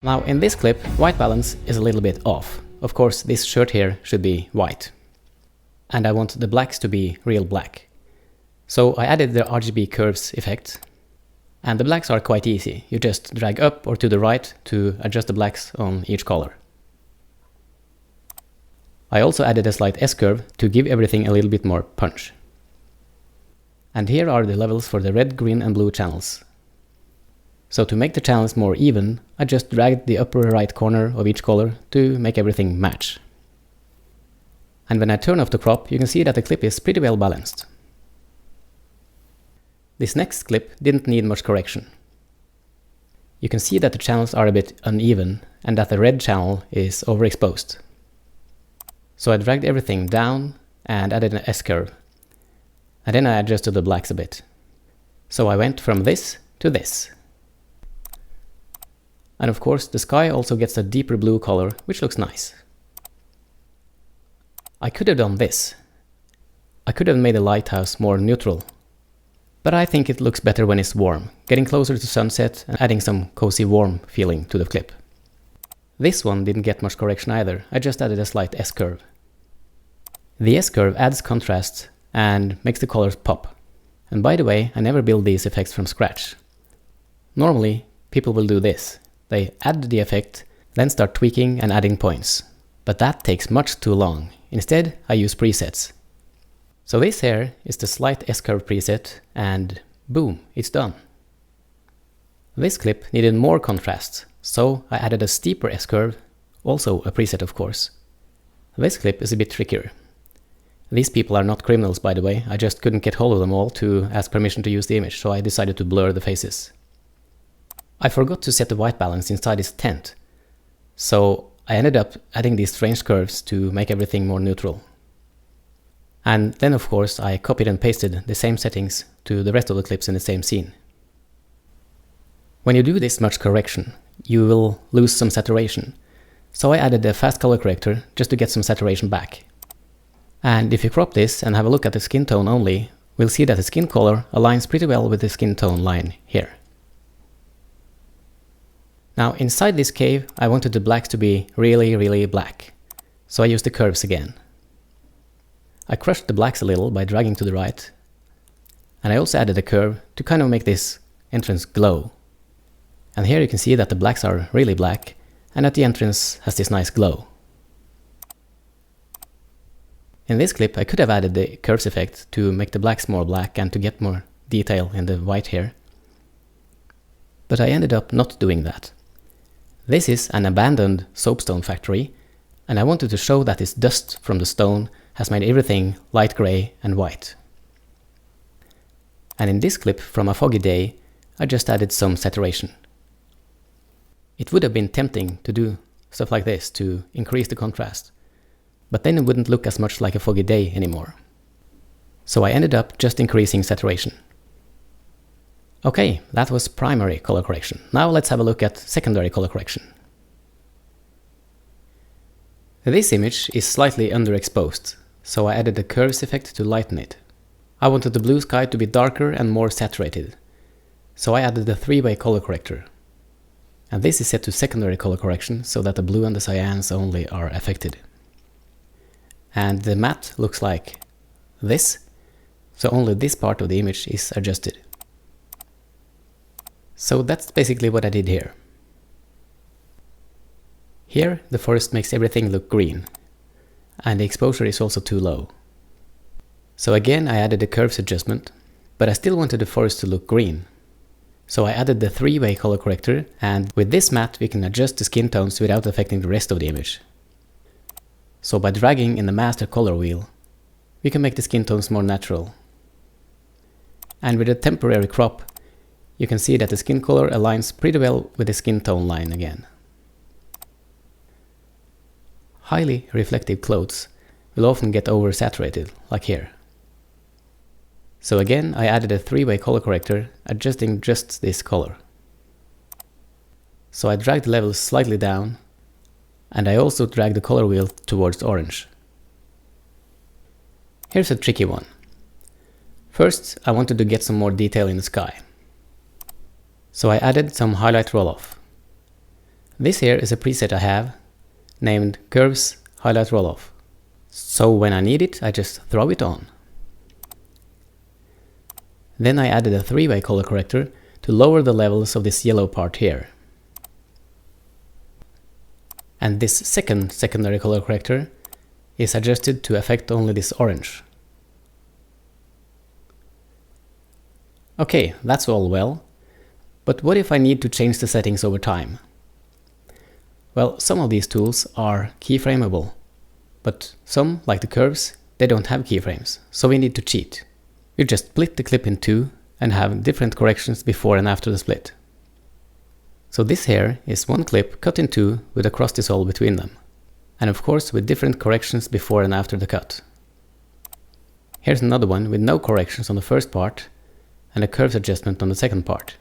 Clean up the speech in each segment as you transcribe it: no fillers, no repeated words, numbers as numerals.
Now in this clip, white balance is a little bit off. Of course, this shirt here should be white. And I want the blacks to be real black. So I added the RGB curves effect. And the blacks are quite easy. You just drag up or to the right to adjust the blacks on each color. I also added a slight S-curve to give everything a little bit more punch. And here are the levels for the red, green and blue channels. So to make the channels more even, I just dragged the upper right corner of each color to make everything match. And when I turn off the crop, you can see that the clip is pretty well balanced. This next clip didn't need much correction. You can see that the channels are a bit uneven and that the red channel is overexposed. So I dragged everything down and added an S-curve. And then I adjusted the blacks a bit. So I went from this to this. And of course the sky also gets a deeper blue color, which looks nice. I could have done this. I could have made the lighthouse more neutral. But I think it looks better when it's warm, getting closer to sunset and adding some cozy warm feeling to the clip. This one didn't get much correction either, I just added a slight S-curve. The S-curve adds contrast and makes the colors pop. And by the way, I never build these effects from scratch. Normally, people will do this. They add the effect, then start tweaking and adding points. But that takes much too long. Instead, I use presets. So this here is the slight S-curve preset, and boom, it's done. This clip needed more contrast, so I added a steeper S-curve, also a preset of course. This clip is a bit trickier. These people are not criminals, by the way, I just couldn't get hold of them all to ask permission to use the image, so I decided to blur the faces. I forgot to set the white balance inside this tent, so I ended up adding these strange curves to make everything more neutral. And then of course I copied and pasted the same settings to the rest of the clips in the same scene. When you do this much correction, you will lose some saturation. So I added a fast color corrector just to get some saturation back. And if you crop this and have a look at the skin tone only, we'll see that the skin color aligns pretty well with the skin tone line here. Now inside this cave I wanted the blacks to be really black. So I used the curves again. I crushed the blacks a little by dragging to the right. And I also added a curve to kind of make this entrance glow. And here you can see that the blacks are really black and that the entrance has this nice glow. In this clip I could have added the curves effect to make the blacks more black and to get more detail in the white here. But I ended up not doing that. This is an abandoned soapstone factory, and I wanted to show that this dust from the stone has made everything light grey and white. And in this clip from a foggy day, I just added some saturation. It would have been tempting to do stuff like this to increase the contrast, but then it wouldn't look as much like a foggy day anymore. So I ended up just increasing saturation. Okay, that was primary color correction. Now let's have a look at secondary color correction. This image is slightly underexposed, so I added a curves effect to lighten it. I wanted the blue sky to be darker and more saturated, so I added the three-way color corrector. And this is set to secondary color correction so that the blue and the cyans only are affected. And the matte looks like this, so only this part of the image is adjusted. So that's basically what I did here. Here the forest makes everything look green, and the exposure is also too low. So again I added a curves adjustment, but I still wanted the forest to look green. So I added the three-way color corrector, and with this matte we can adjust the skin tones without affecting the rest of the image. So by dragging in the master color wheel, we can make the skin tones more natural. And with a temporary crop, you can see that the skin color aligns pretty well with the skin tone line again. Highly reflective clothes will often get oversaturated, like here. So again I added a three-way color corrector, adjusting just this color. So I dragged the levels slightly down, and I also dragged the color wheel towards orange. Here's a tricky one. First I wanted to get some more detail in the sky. So I added some highlight roll-off. This here is a preset I have named Curves Highlight Rolloff. So when I need it, I just throw it on. Then I added a three-way color corrector to lower the levels of this yellow part here. And this secondary color corrector is adjusted to affect only this orange. Okay, that's all well, but what if I need to change the settings over time? Well, some of these tools are keyframeable, but some, like the curves, they don't have keyframes, so we need to cheat. You just split the clip in two and have different corrections before and after the split. So this here is one clip cut in two with a cross dissolve between them, and of course with different corrections before and after the cut. Here's another one with no corrections on the first part and a curves adjustment on the second part.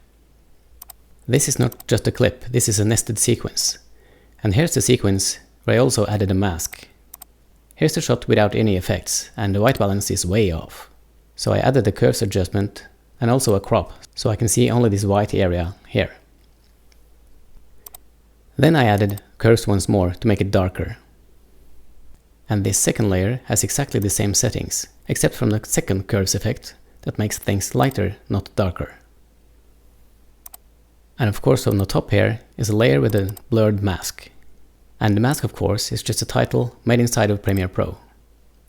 This is not just a clip, this is a nested sequence. And here's the sequence where I also added a mask. Here's the shot without any effects, and the white balance is way off. So I added a curves adjustment and also a crop, so I can see only this white area here. Then I added curves once more to make it darker. And this second layer has exactly the same settings, except from the second curves effect that makes things lighter, not darker. And of course on the top here is a layer with a blurred mask. And the mask of course is just a title made inside of Premiere Pro.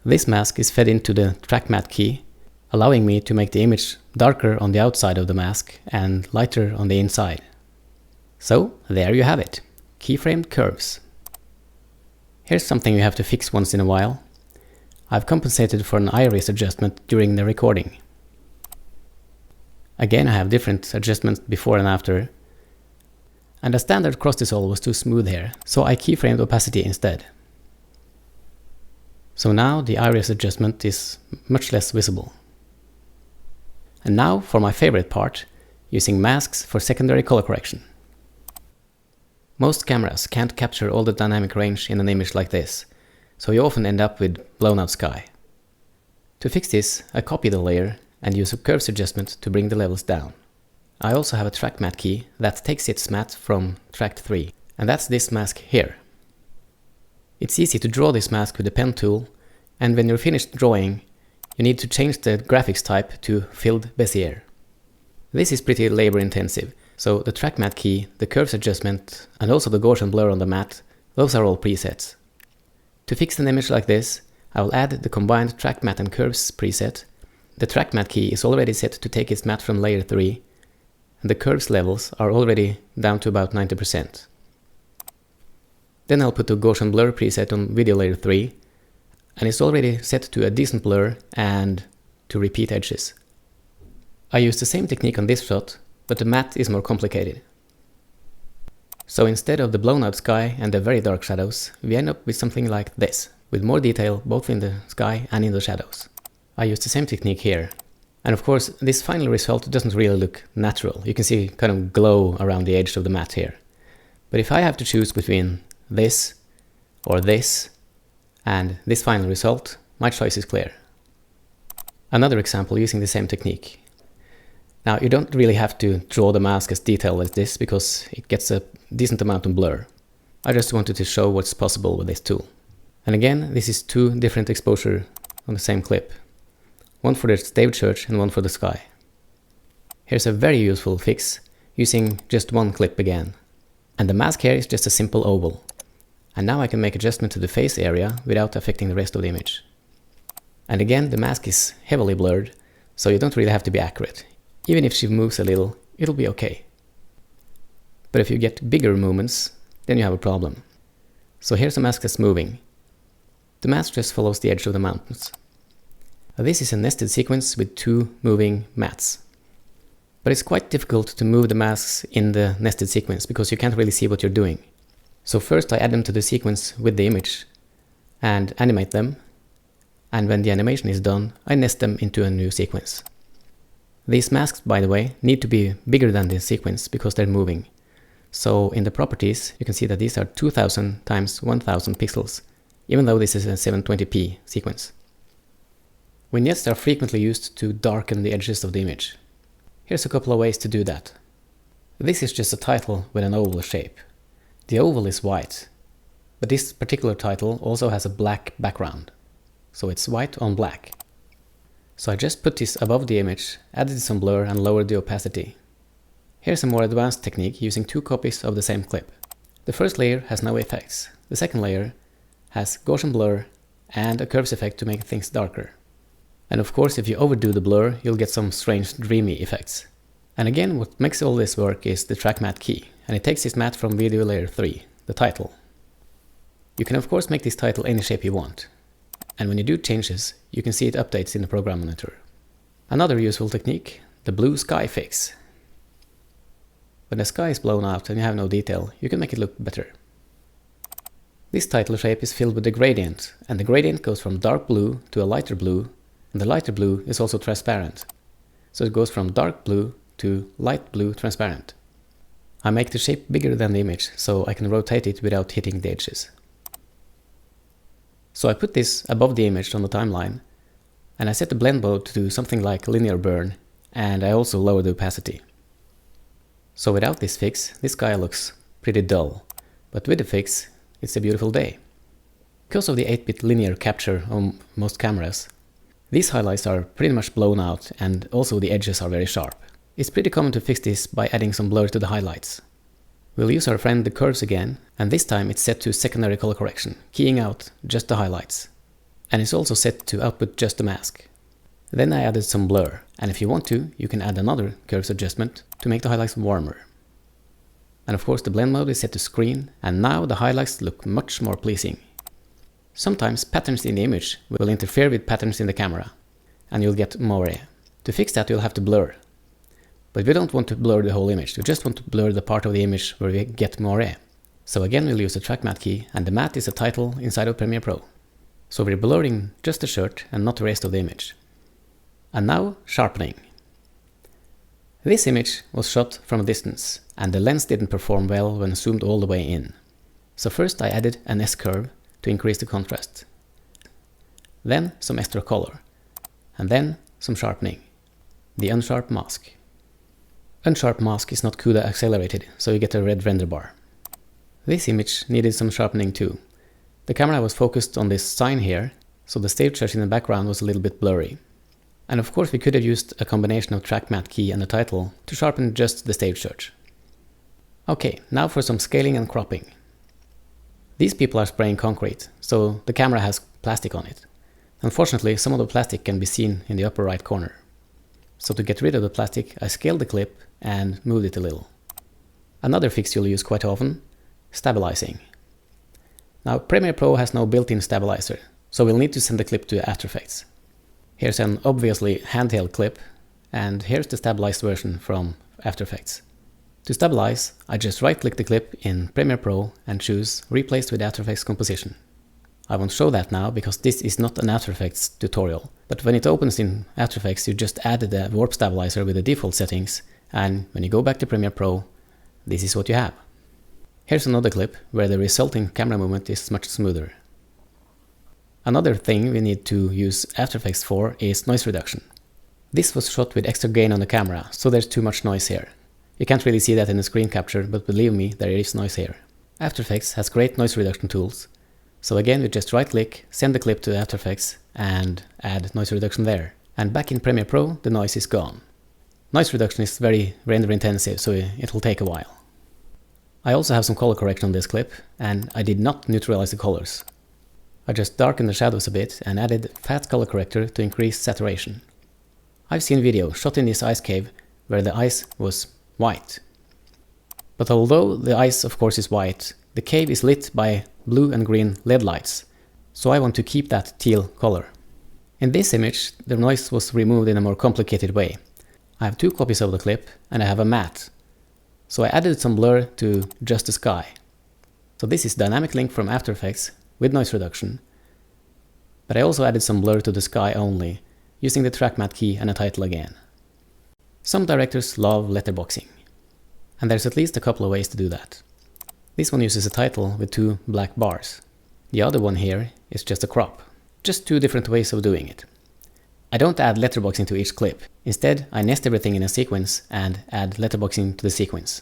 This mask is fed into the track matte key, allowing me to make the image darker on the outside of the mask and lighter on the inside. So there you have it, keyframed curves. Here's something you have to fix once in a while. I've compensated for an iris adjustment during the recording. Again, I have different adjustments before and after. And the standard cross dissolve was too smooth here, so I keyframed opacity instead. So now the iris adjustment is much less visible. And now for my favorite part, using masks for secondary color correction. Most cameras can't capture all the dynamic range in an image like this, so you often end up with blown out sky. To fix this, I copy the layer and use a curves adjustment to bring the levels down. I also have a track matte key that takes its matte from track 3, and that's this mask here. It's easy to draw this mask with the pen tool, and when you're finished drawing, you need to change the graphics type to filled Bezier. This is pretty labor intensive, so the track matte key, the curves adjustment, and also the Gaussian blur on the matte, those are all presets. To fix an image like this, I will add the combined track matte and curves preset. The track matte key is already set to take its matte from layer 3, and the curves levels are already down to about 90%. Then I'll put the Gaussian blur preset on video layer 3, and it's already set to a decent blur and to repeat edges. I use the same technique on this shot, but the matte is more complicated. So instead of the blown out sky and the very dark shadows, we end up with something like this, with more detail both in the sky and in the shadows. I use the same technique here. And of course, this final result doesn't really look natural. You can see kind of glow around the edge of the matte here. But if I have to choose between this or this and this final result, my choice is clear. Another example using the same technique. Now you don't really have to draw the mask as detailed as this because it gets a decent amount of blur. I just wanted to show what's possible with this tool. And again, this is two different exposures on the same clip. One for the stave church and one for the sky. Here's a very useful fix using just one clip again. And the mask here is just a simple oval. And now I can make adjustment to the face area without affecting the rest of the image. And again, the mask is heavily blurred, so you don't really have to be accurate. Even if she moves a little, it'll be okay. But if you get bigger movements, then you have a problem. So here's a mask that's moving. The mask just follows the edge of the mountains. Now this is a nested sequence with two moving mats. But it's quite difficult to move the masks in the nested sequence because you can't really see what you're doing. So first I add them to the sequence with the image and animate them. And when the animation is done, I nest them into a new sequence. These masks, by the way, need to be bigger than the sequence because they're moving. So in the properties, you can see that these are 2000 times 1000 pixels, even though this is a 720p sequence. Vignettes are frequently used to darken the edges of the image. Here's a couple of ways to do that. This is just a title with an oval shape. The oval is white, but this particular title also has a black background, so it's white on black. So I just put this above the image, added some blur and lowered the opacity. Here's a more advanced technique using 2 copies of the same clip. The first layer has no effects. The second layer has Gaussian blur and a curves effect to make things darker. And of course, if you overdo the blur, you'll get some strange dreamy effects. And again, what makes all this work is the track matte key, and it takes this matte from video layer 3, the title. You can of course make this title any shape you want, and when you do changes, you can see it updates in the program monitor. Another useful technique, the blue sky fix. When the sky is blown out and you have no detail, you can make it look better. This title shape is filled with a gradient, and the gradient goes from dark blue to a lighter blue, and the lighter blue is also transparent. So it goes from dark blue to light blue transparent. I make the shape bigger than the image, so I can rotate it without hitting the edges. So I put this above the image on the timeline, and I set the blend mode to something like linear burn, and I also lower the opacity. So without this fix, this guy looks pretty dull, but with the fix, it's a beautiful day. Because of the 8-bit linear capture on most cameras, these highlights are pretty much blown out, and also the edges are very sharp. It's pretty common to fix this by adding some blur to the highlights. We'll use our friend the curves again, and this time it's set to secondary color correction, keying out just the highlights. And it's also set to output just the mask. Then I added some blur, and if you want to, you can add another curves adjustment to make the highlights warmer. And of course the blend mode is set to screen, and now the highlights look much more pleasing. Sometimes patterns in the image will interfere with patterns in the camera, and you'll get moire. To fix that, you'll have to blur. But we don't want to blur the whole image, we just want to blur the part of the image where we get moire. So again we'll use the track matte key, and the matte is a title inside of Premiere Pro. So we're blurring just the shirt and not the rest of the image. And now sharpening. This image was shot from a distance, and the lens didn't perform well when zoomed all the way in. So first I added an S-curve to increase the contrast. Then some extra color, and then some sharpening. The unsharp mask. Unsharp mask is not CUDA accelerated, so you get a red render bar. This image needed some sharpening too. The camera was focused on this sign here, so the stage search in the background was a little bit blurry. And of course we could have used a combination of track matte key and the title to sharpen just the stage search. Okay, now for some scaling and cropping. These people are spraying concrete, so the camera has plastic on it. Unfortunately, some of the plastic can be seen in the upper right corner. So to get rid of the plastic, I scaled the clip and moved it a little. Another fix you'll use quite often, stabilizing. Now Premiere Pro has no built-in stabilizer, so we'll need to send the clip to After Effects. Here's an obviously handheld clip, and here's the stabilized version from After Effects. To stabilize, I just right-click the clip in Premiere Pro and choose Replace with After Effects Composition. I won't show that now because this is not an After Effects tutorial, but when it opens in After Effects you just added the warp stabilizer with the default settings, and when you go back to Premiere Pro, this is what you have. Here's another clip where the resulting camera movement is much smoother. Another thing we need to use After Effects for is noise reduction. This was shot with extra gain on the camera, so there's too much noise here. You can't really see that in the screen capture, but believe me, there is noise here. After Effects has great noise reduction tools. So again, we just right click, send the clip to After Effects and add noise reduction there. And back in Premiere Pro, the noise is gone. Noise reduction is very render intensive, so it'll take a while. I also have some color correction on this clip, and I did not neutralize the colors. I just darkened the shadows a bit and added fat color corrector to increase saturation. I've seen video shot in this ice cave where the ice was white. But although the ice of course is white, the cave is lit by blue and green LED lights, so I want to keep that teal color. In this image, the noise was removed in a more complicated way. I have 2 copies of the clip and I have a matte, so I added some blur to just the sky. So this is dynamic link from After Effects with noise reduction, but I also added some blur to the sky only, using the track matte key and a title again. Some directors love letterboxing, and there's at least a couple of ways to do that. This one uses a title with 2 black bars. The other one here is just a crop. Just 2 different ways of doing it. I don't add letterboxing to each clip. Instead, I nest everything in a sequence and add letterboxing to the sequence.